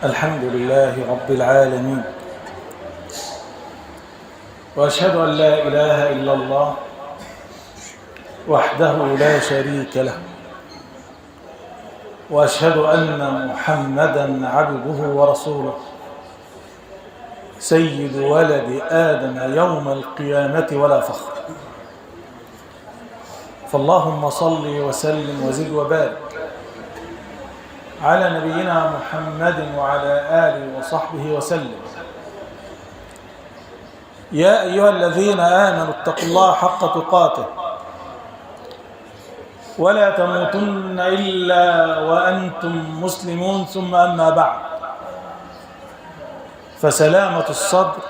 الحمد لله رب العالمين، وأشهد أن لا إله إلا الله وحده لا شريك له، وأشهد أن محمدًا عبده ورسوله سيد ولد آدم يوم القيامة ولا فخر. فاللهم صل وسلم وزد وبارك على نبينا محمد وعلى آله وصحبه وسلم. يا أيها الذين آمنوا اتقوا الله حق تقاته ولا تموتن إلا وأنتم مسلمون، ثم أما بعد، فسلامة الصدر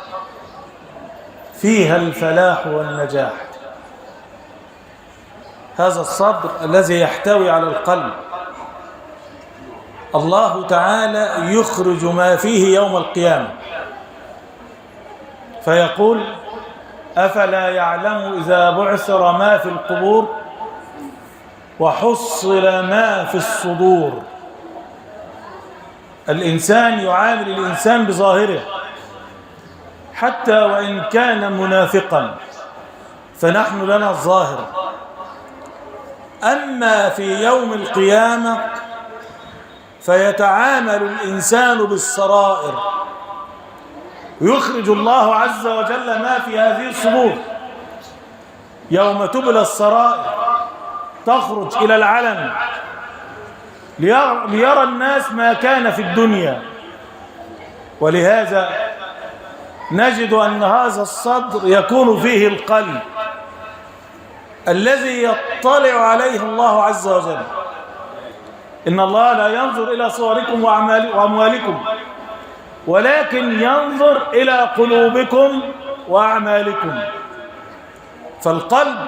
فيها الفلاح والنجاح. هذا الصدر الذي يحتوي على القلب الله تعالى يخرج ما فيه يوم القيامة، فيقول: أفلا يعلم إذا بعثر ما في القبور وحصل ما في الصدور. الإنسان يعامل الإنسان بظاهره حتى وإن كان منافقا، فنحن لنا الظاهر. أما في يوم القيامة فيتعامل الإنسان بالسرائر، ويخرج الله عز وجل ما في هذه الصدور. يوم تبلى السرائر تخرج إلى العلن ليرى الناس ما كان في الدنيا. ولهذا نجد أن هذا الصدر يكون فيه القلب الذي يطلع عليه الله عز وجل. إن الله لا ينظر إلى صوركم وأموالكم، ولكن ينظر إلى قلوبكم وأعمالكم. فالقلب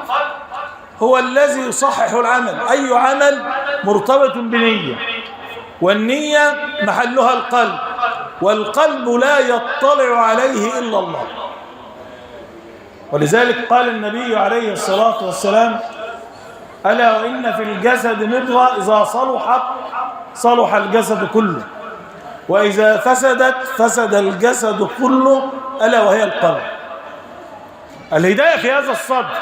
هو الذي يصحح العمل. أي عمل مرتبط بنية، والنية محلها القلب، والقلب لا يطلع عليه إلا الله. ولذلك قال النبي عليه الصلاة والسلام: ألا وإن في الجسد مضغة إذا صلحت صلح الجسد كله، وإذا فسدت فسد الجسد كله، ألا وهي القلب. الهداية في هذا الصدر،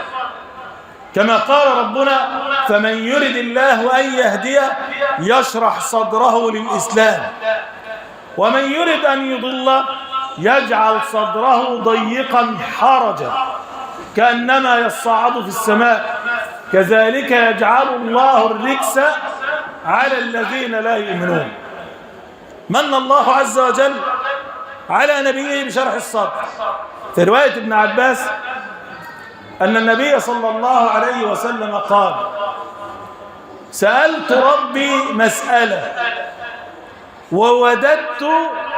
كما قال ربنا: فمن يرد الله أن يهديه يشرح صدره للإسلام، ومن يرد أن يضله يجعل صدره ضيقا حرجا كأنما يصعد في السماء، كذلك يجعل الله الرجس على الذين لا يؤمنون. من الله عز وجل على نبيه بشرح الصدر. في رواية ابن عباس أن النبي صلى الله عليه وسلم قال: سألت ربي مسألة ووددت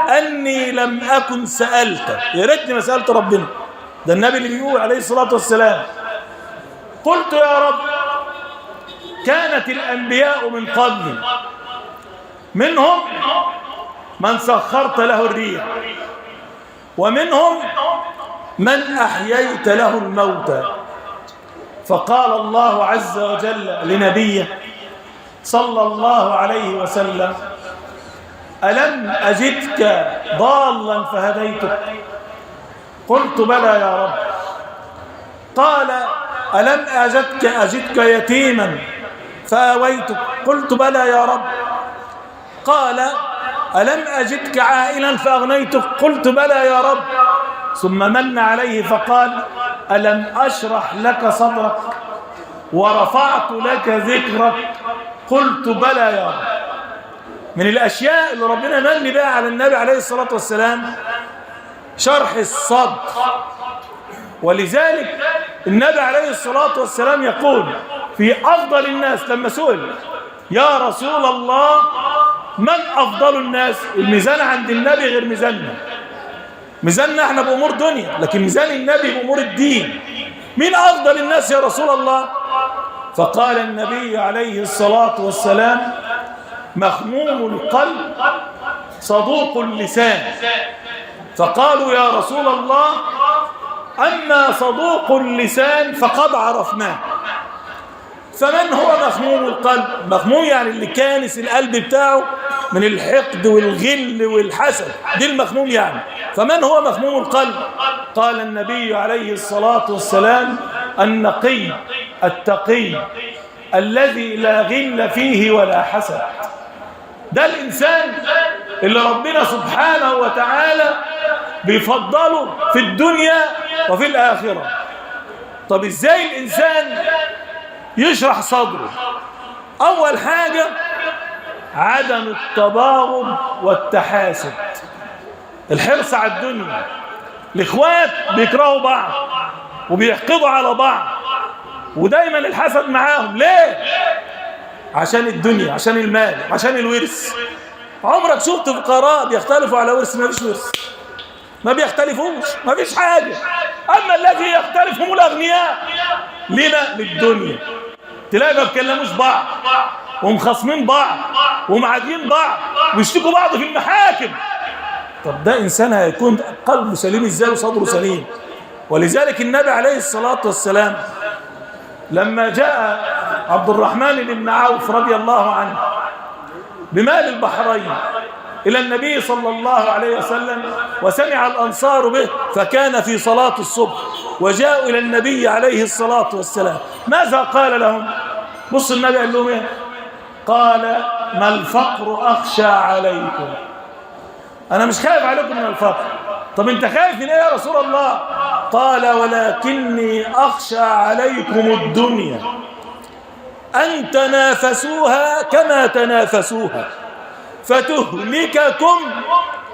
أني لم أكن سألته. يا ريتني ما سألت ربنا. ده النبي اللي بيقول عليه الصلاة والسلام: قلت يا رب، كانت الأنبياء من قبلي منهم من سخرت له الريح، ومنهم من أحييت له الموتى. فقال الله عز وجل لنبيه صلى الله عليه وسلم: ألم أجدك ضالا فهديتك؟ قلت: بلى يا رب. قال: ألم أجدك يتيما فآويتك؟ قلت: بلى يا رب. قال: ألم أجدك عائلا فأغنيتك؟ قلت: بلى يا رب. ثم من عليه فقال: ألم أشرح لك صدرك ورفعت لك ذكرك؟ قلت: بلى يا رب. من الأشياء اللي ربنا من بها على النبي عليه الصلاة والسلام شرح الصدر. ولذلك النبي عليه الصلاة والسلام يقول في أفضل الناس لما سئل: يا رسول الله، من أفضل الناس؟ الميزان عند النبي غير ميزاننا. ميزاننا احنا بأمور دنيا، لكن ميزان النبي بأمور الدين. مين أفضل الناس يا رسول الله؟ فقال النبي عليه الصلاة والسلام: مخموم القلب صدوق اللسان. فقالوا: يا رسول الله، أما صدوق اللسان فقد عرفناه، فمن هو مخموم القلب؟ مخموم يعني اللي كانس القلب بتاعه من الحقد والغل والحسد، دي المخموم يعني. فمن هو مخموم القلب؟ قال النبي عليه الصلاة والسلام: النقي التقي الذي لا غل فيه ولا حسد. ده الإنسان اللي ربنا سبحانه وتعالى بيفضله في الدنيا وفي الآخرة. طب إزاي الإنسان يشرح صدره؟ أول حاجة عدم التباغض والتحاسد، الحرص على الدنيا. الإخوات بيكرهوا بعض وبيحقدوا على بعض ودايما الحسد معاهم. ليه؟ عشان الدنيا، عشان المال، عشان الورث. عمرك شفت فقراء بيختلفوا على ورث؟ ما فيش ورث، ما بيختلفوش، ما فيش حاجة. أما الذي يختلف هم الأغنياء. لما؟ للدنيا. تلاقي ما بيكلموش بعض ومخاصمين بعض ومعادين بعض ويشتكوا بعض في المحاكم. طب ده إنسان هيكون قلبه سليم إزاي وصدره سليم؟ ولذلك النبي عليه الصلاة والسلام لما جاء عبد الرحمن بن عوف رضي الله عنه بمال البحرين إلى النبي صلى الله عليه وسلم وسمع الأنصار به، فكان في صلاة الصبح وجاءوا إلى النبي عليه الصلاة والسلام، ماذا قال لهم؟ بص النبي قال لهم إيه؟ قال: ما الفقر أخشى عليكم. أنا مش خايف عليكم من الفقر. طب أنت خايف من إيه يا رسول الله؟ قال: ولكني أخشى عليكم الدنيا، أن تنافسوها كما تنافسوها فتهلككم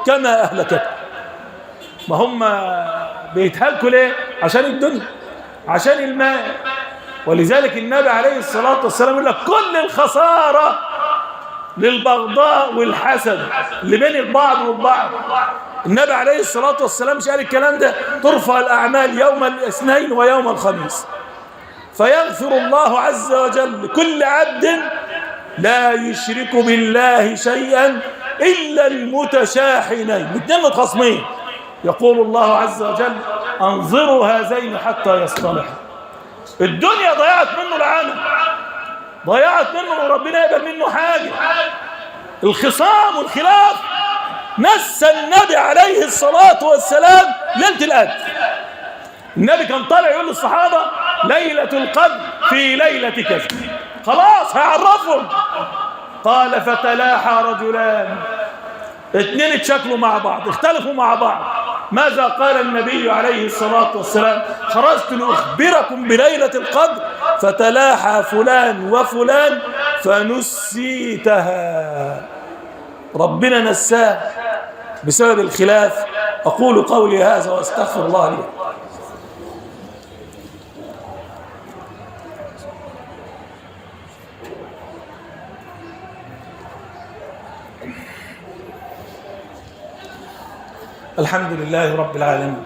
كما أهلكتكم. ما هم بيتهلكوا ليه؟ عشان الدنيا، عشان المال. ولذلك النبي عليه الصلاة والسلام يقول لك: كل الخسارة للبغضاء والحسد اللي بين البعض والبعض. النبي عليه الصلاة والسلام قال الكلام ده: ترفع الأعمال يوم الاثنين ويوم الخميس فيغفر الله عز وجل لكل عبد لا يشرك بالله شيئا إلا المتشاحنين، الاثنين متخاصمين. يقول الله عز وجل: انظروا هذين حتى يصطلحا. الدنيا ضيعت منه العمل، ضيعت منه وربنا يقبل منه حاجة. الخصام والخلاف نسى النبي عليه الصلاة والسلام ليلة القدر. النبي كان طالع يقول للصحابة: ليلة القدر في ليلة كذا. خلاص هيعرفهم. قال: فتلاحى رجلان، اثنين اتشكلوا مع بعض، اختلفوا مع بعض. ماذا قال النبي عليه الصلاة والسلام؟ خرجت لأخبركم بليلة القدر فتلاحى فلان وفلان فنسيتها. ربنا نساه بسبب الخلاف. أقول قولي هذا وأستغفر الله لي. الحمد لله رب العالمين،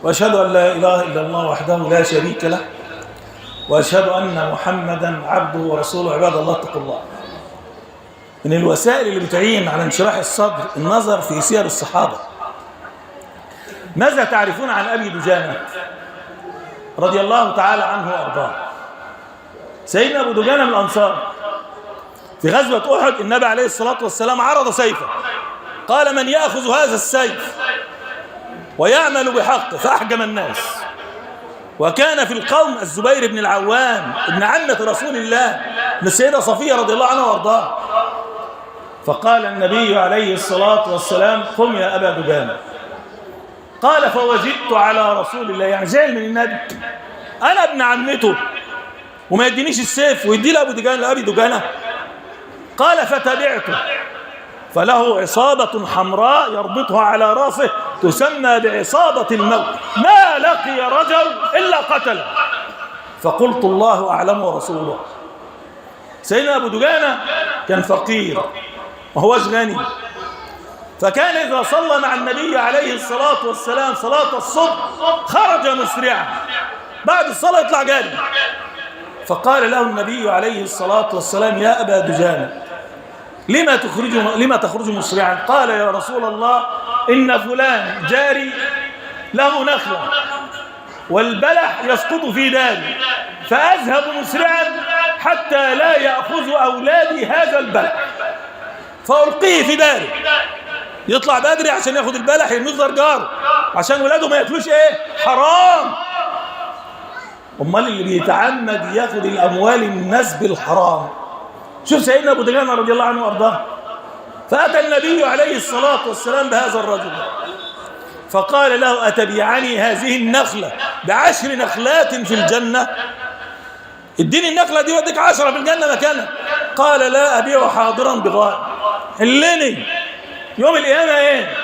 وأشهد أن لا إله إلا الله وحده لا شريك له، وأشهد أن محمدا عبده ورسوله. عباد الله اتقوا الله. من الوسائل اللي بتعين على انشراح الصدر النظر في سير الصحابة. ماذا تعرفون عن أبي دجانة رضي الله تعالى عنه وأرضاه؟ سيدنا أبو دجانة من الأنصار. في غزوة أحد النبي عليه الصلاة والسلام عرض سيفه، قال: من يأخذ هذا السيف ويعمل بحقه؟ فأحجم الناس. وكان في القوم الزبير بن العوام ابن عمة رسول الله من السيدة صفية رضي الله عنها وارضاها. فقال النبي عليه الصلاة والسلام: قم يا أبا دجانة. قال: فوجدت على رسول الله، يعني زعل من النبي، أنا ابن عمته وما يدينيش السيف ويدي لأبو دجانة لأبي دجانة. قال: فتبعته فله عصابة حمراء يربطها على رأسه تسمى بعصابة الموت، ما لقي رجل إلا قتله. فقلت: الله أعلم ورسوله. سيدنا أبو دجانة كان فقير ما هوش غني، فكان إذا صلى مع النبي عليه الصلاة والسلام صلاة الصبح خرج مسرعا، بعد الصلاة يطلع جاري. فقال له النبي عليه الصلاة والسلام: يا أبا دجانة، لما تخرج مسرعا؟ قال: يا رسول الله، إن فلان جاري له نخلة والبلح يسقط في داري، فأذهب مسرعا حتى لا يأخذ أولادي هذا البلح. فألقيه في داره، يطلع بدري عشان ياخد البلح ينظر جاره عشان ولاده ما ياكلوش ايه؟ حرام. امال اللي بيتعمد ياخد الاموال الناس بالحرام. شوف سيدنا ابو دجانه رضي الله عنه وارضاه، فاتى النبي عليه الصلاه والسلام بهذا الرجل فقال له: اتبيعني هذه النخله ب10 نخلات في الجنه؟ اديني النخله دي واديك 10 في الجنه مكانها. قال: لا ابيع حاضرا بغائب، حلني يوم القيامه ايه؟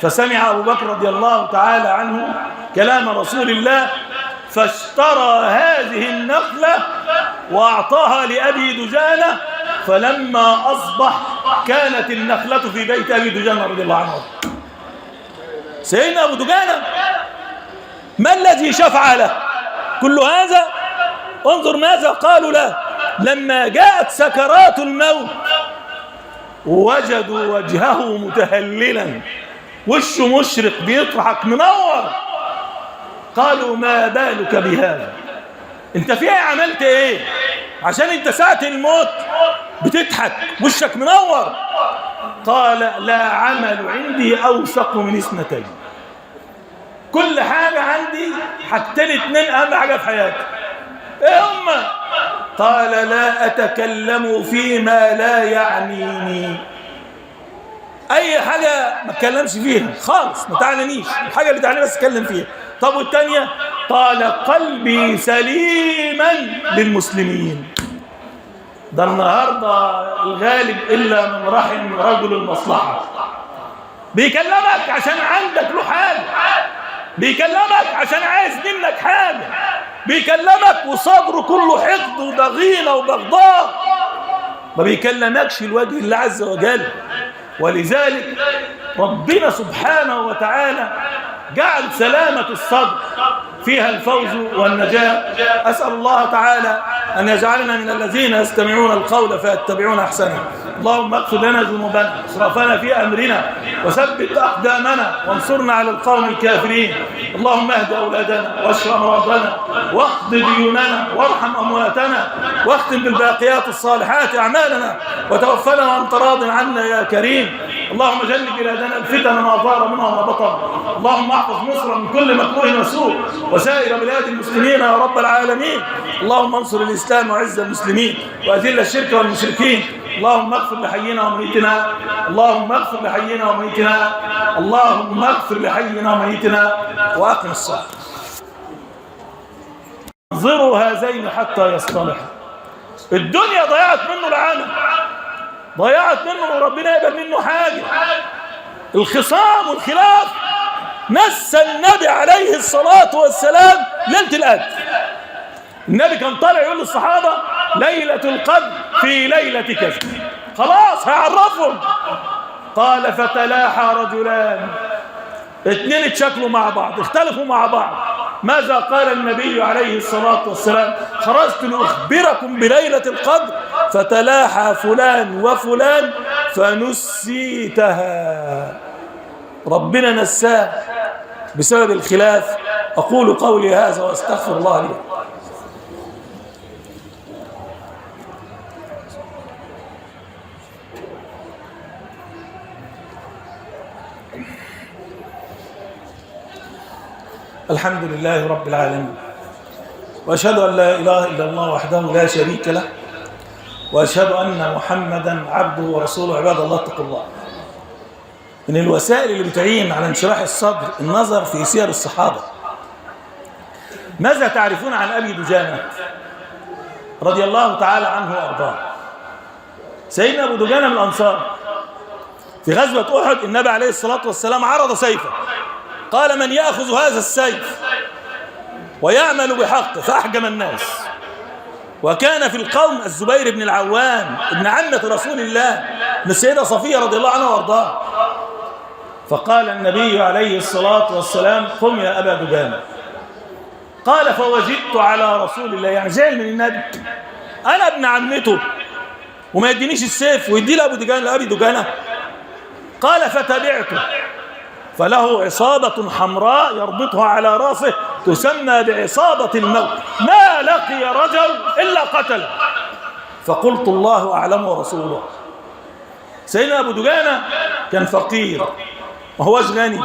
فسمع ابو بكر رضي الله تعالى عنه كلام رسول الله فاشترى هذه النخله واعطاها لابي دجانه، فلما اصبح كانت النخله في بيت ابي دجانه رضي الله عنه. سيدنا ابو دجانه ما الذي شفع له كل هذا؟ انظر ماذا قالوا له لما جاءت سكرات الموت ووجدوا وجهه متهللا، وشه مشرق بيضحك منور. قالوا: ما بالك بهذا؟ انت في ايه؟ عملت ايه عشان انت ساعة الموت بتضحك وشك منور؟ قال: لا عمل عندي اوثق من 2. كل حاجة عندي حاجتين 2 اهم حاجة في حياتي. ايه هما؟ قال: لا اتكلم فيما لا يعنيني، اي حاجة ما اتكلمش فيها خالص، ما تعنينيش، الحاجة اللي تعنيني بس اتكلم فيها. طب والتانية؟ قال: قلبي سليما للمسلمين. ده النهاردة الغالب إلا من رحم رجل المصلحة، بيكلمك عشان عندك له حاجة، بيكلمك عشان عايز منك حاجة، بيكلمك وصدره كله حقد وضغينة وبغضاء، ما بيكلمكش لوجه الله عز وجل. ولذلك ربنا سبحانه وتعالى جعل سلامة الصدر فيها الفوز والنجاة. أسأل الله تعالى أن يجعلنا من الذين يستمعون القول فيتبعون أحسنه. اللهم اغفر لنا ذنوبنا واسرافنا في أمرنا وثبت أقدامنا وانصرنا على القوم الكافرين. اللهم اهد أولادنا واشف مرضانا واقض ديوننا وارحم أمواتنا واختم بالباقيات الصالحات أعمالنا وتوفنا وأنت راض عنا يا كريم. اللهم جنب بلادنا الفتن ما ظهر منها وما بطن. اللهم احفظ مصر من كل مكروه وسوء وسائر بلاد المسلمين يا رب العالمين. اللهم انصر الإسلام وعز المسلمين وأذل الشرك والمشركين. اللهم اغفر لحينا وميتنا، اللهم اغفر لحينا وميتنا، اللهم اغفر لحينا وميتنا. وأقم الصلاة. انظروا هذين حتى يصطلحا. الدنيا ضيعت منه العمل، ضيعت منه وربنا يقبل منه حاجة. الخصام والخلاف نسى النبي عليه الصلاة والسلام ليلة القدر. النبي كان طالع يقول للصحابة: ليلة القدر في ليلة كذا، خلاص هيعرفهم. قال: فتلاحى رجلان، 2 اتشكلوا مع بعض، اختلفوا مع بعض. ماذا قال النبي عليه الصلاة والسلام؟ خرجت لأخبركم بليلة القدر فتلاحى فلان وفلان فنسيتها. ربنا نساه بسبب الخلاف. أقول قولي هذا وأستغفر الله لي. الحمد لله رب العالمين، وأشهد أن لا إله إلا الله وحده لا شريك له، وأشهد أن محمدا عبده ورسوله. عباد الله اتقوا الله. من الوسائل اللي بتعين على انشراح الصدر النظر في سير الصحابة. ماذا تعرفون عن أبي دجانة رضي الله تعالى عنه وأرضاه؟ سيدنا أبو دجانة من الأنصار. في غزوة أحد النبي عليه الصلاة والسلام عرض سيفه، قال: من يأخذ هذا السيف ويعمل بحقه؟ فأحجم الناس. وكان في القوم الزبير بن العوام ابن عمة رسول الله من السيدة صفية رضي الله عنها وارضاها. فقال النبي عليه الصلاة والسلام: قم يا أبا دجانة. قال: فوجدت على رسول الله، يعني زعل من النبي، أنا ابن عمته وما يدينيش السيف ويدي لأبي دجانة. قال: فتبعته، فله عصابة حمراء يربطها على رأسه تسمى بعصابة الموت، ما لقي رجل إلا قتله. فقلت: الله أعلم ورسوله. سيدنا أبو دجانة كان فقير ما هوش غني،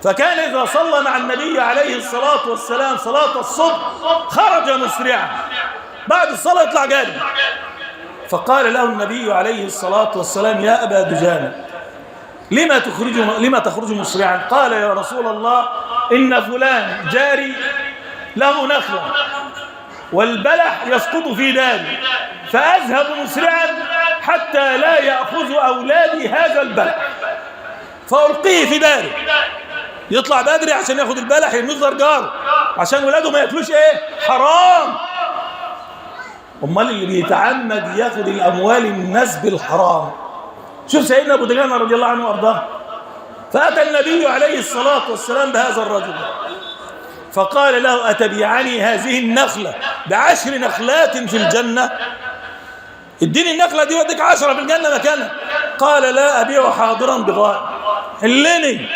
فكان إذا صلى مع النبي عليه الصلاة والسلام صلاة الصبح خرج مسرعا، بعد الصلاة يطلع جاري. فقال له النبي عليه الصلاة والسلام: يا أبا دجانة لما تخرج مسرعا؟ قال: يا رسول الله، إن فلان جاري له نخلة والبلح يسقط في داري، فأذهب مسرعا حتى لا يأخذ أولادي هذا البلح فألقيه في داري. يطلع بدري عشان ياخد البلح ينظر جاره عشان ولاده ما ياكلوش ايه؟ حرام. امال اللي بيتعمد ياخد الاموال من الناس بالحرام. شوف سيدنا ابو دجانة رضي الله عنه وارضاه، فاتى النبي عليه الصلاه والسلام بهذا الرجل فقال له: اتبيعني هذه النخله ب10 نخلات في الجنه؟ اديني النخله دي واديك 10 في الجنه مكانها. قال: لا ابيع حاضرا بغائب، حلني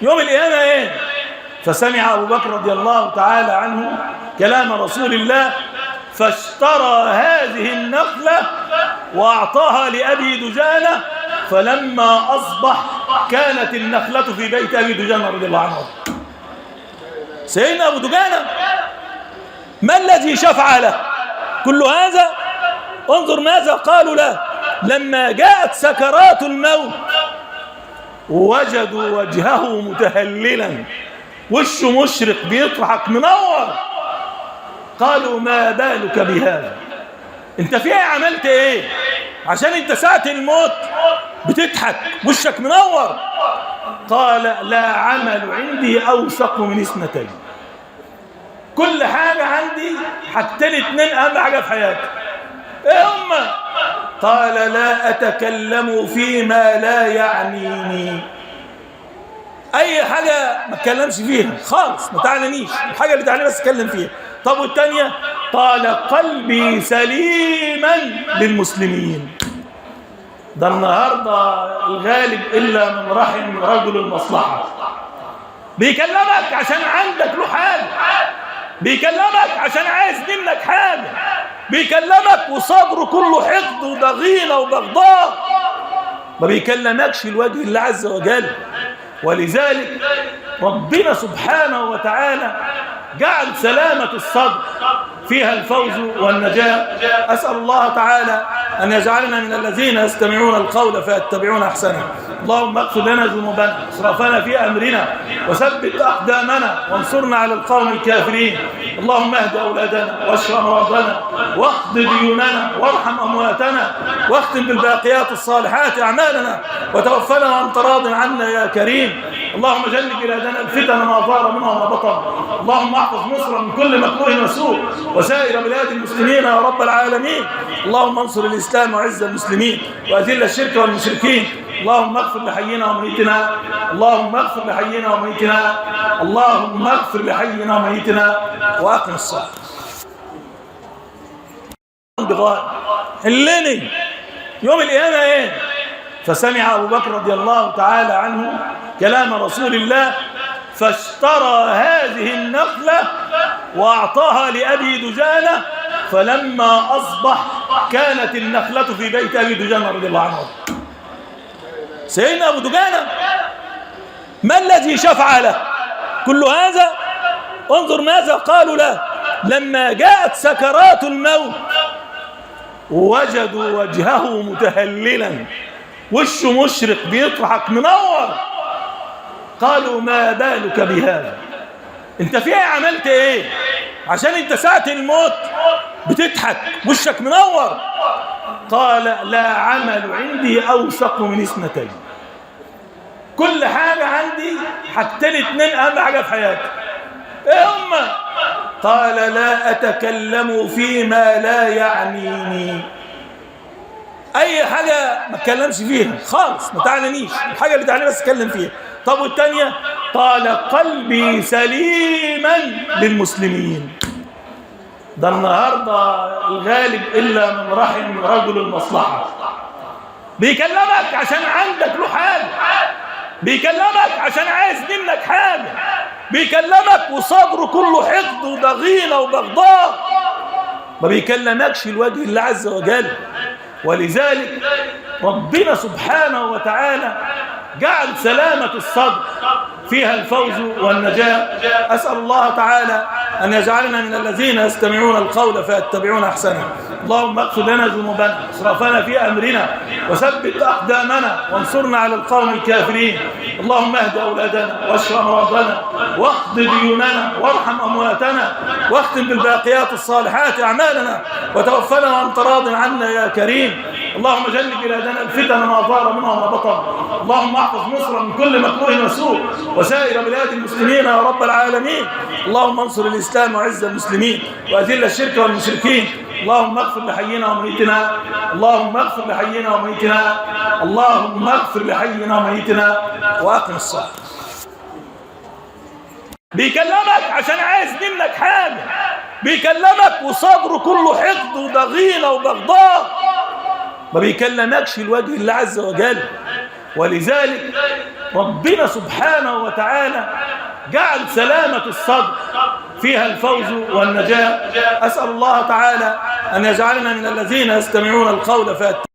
يوم القيامه ايه؟ فسمع ابو بكر رضي الله تعالى عنه كلام رسول الله فاشترى هذه النخله واعطاها لابي دجانه، فلما اصبح كانت النخله في بيت ابي دجانه رضي الله عنه. سيدنا ابو دجانه ما الذي شفع له كل هذا؟ انظر ماذا قالوا له لما جاءت سكرات الموت: وجدوا وجهه متهللا، وشه مشرق بيضحك منور. قالوا: ما بالك بهذا؟ انت فيها عملت ايه عشان انت ساعة الموت بتضحك وشك منور؟ قال: لا عمل عندي اوثق من 2. كل حاجة عندي حاجتين 2 اهم حاجة في حياتي. ايه هما؟ قال: لا اتكلم فيما لا يعنيني. اي حاجة ما اتكلمش فيها خالص، ما تعنينيش، الحاجة اللي تعنيني بس اتكلم فيها. طب والتانية؟ قال: قلبي سليما للمسلمين. ده النهاردة الغالب إلا من رحم رجل المصلحة، بيكلمك عشان عندك له حاجة، بيكلمك عشان عايز منك حاجة، بيكلمك وصبره كله حقد وضغينة وبغضاء، ما بيكلمكش الوجه الله عز وجل. ولذلك ربنا سبحانه وتعالى جعل سلامة الصدر فيها الفوز والنجاة. أسأل الله تعالى أن يجعلنا من الذين يستمعون القول فيتبعون أحسنه. اللهم اغفر لنا ذنوبنا واسرافنا في أمرنا وثبت أقدامنا وانصرنا على القوم الكافرين. اللهم اهد أولادنا واشف مرضانا واقض ديوننا وارحم أمواتنا واختم بالباقيات الصالحات أعمالنا وتوفنا وأنت راض عنا يا كريم. اللهم جنب بلادنا الفتن ما ظهر منها وما بطن. اللهم احفظ مصر من كل مكروه وسوء وسائر بلاد المسلمين يا رب العالمين. اللهم انصر الإسلام وعز المسلمين وأذل الشرك والمشركين. اللهم اغفر لحينا وميتنا، اللهم اغفر لحينا وميتنا، اللهم اغفر لحينا وميتنا. وأقم الصلاة. حلني يوم القيامة ايه؟ فسمع أبو بكر رضي الله تعالى عنه كلام رسول الله فاشترى هذه النخلة وأعطاها لأبي دجانة، فلما أصبح كانت النخلة في بيت أبي دجانة رضي الله عنه. سيدنا أبو دجانة ما الذي شفع له كل هذا؟ انظر ماذا قالوا له لما جاءت سكرات الموت: وجدوا وجهه متهللا، وشه مشرق بيضحك منور. قالوا: ما بالك بهذا؟ انت فيها عملت ايه عشان انت ساعة الموت بتضحك وشك منور؟ قال: لا عمل عندي اوثق من 2. كل حاجة عندي حاجتين 2 اهم حاجة في حياتي. ايه هما؟ قال: لا اتكلم فيما لا يعنيني. اي حاجة ما اتكلمش فيها خالص، ما تعنينيش، الحاجة اللي تعنيني بس اتكلم فيها. طب والتانية؟ قال: قلبي سليما للمسلمين. ده النهاردة الغالب إلا من رحم رجل المصلحة، بيكلمك عشان عندك له حاجة، بيكلمك عشان عايز منك حاجة، بيكلمك وصبره كله حقد وضغينة وبغضاء، ما بيكلمكش الوجه الله عز وجل. ولذلك ربنا سبحانه وتعالى جعل سلامة الصدر فيها الفوز والنجاة. أسأل الله تعالى أن يجعلنا من الذين يستمعون القول فيتبعون أحسنه. اللهم اغفر لنا ذنوبنا واسرافنا في أمرنا وثبت أقدامنا وانصرنا على القوم الكافرين. اللهم اهد أولادنا واشف مرضانا واقض ديوننا وارحم أمواتنا واختم بالباقيات الصالحات أعمالنا وتوفنا وأنت راض عنا يا كريم. اللهم جنب بلادنا الفتن ما ظهر منها وما بطن. اللهم احفظ مصر من كل مكروه وسوء وسائر بلاد المسلمين يا رب العالمين. اللهم انصر الإسلام وعز المسلمين وأذل الشرك والمشركين. اللهم اغفر لحينا وميتنا، اللهم اغفر لحينا وميتنا، اللهم اغفر لحينا وميتنا. وأقم الصلاة. بيكلمك عشان عايز منك حاجة، بيكلمك وصدره كله حقد وضغينة وبغضاء، ما بيكلمكش لوجه الله عز وجل. ولذلك ربنا سبحانه وتعالى جعل سلامة الصدر فيها الفوز والنجاة. أسأل الله تعالى أن يجعلنا من الذين يستمعون القول فيتبعون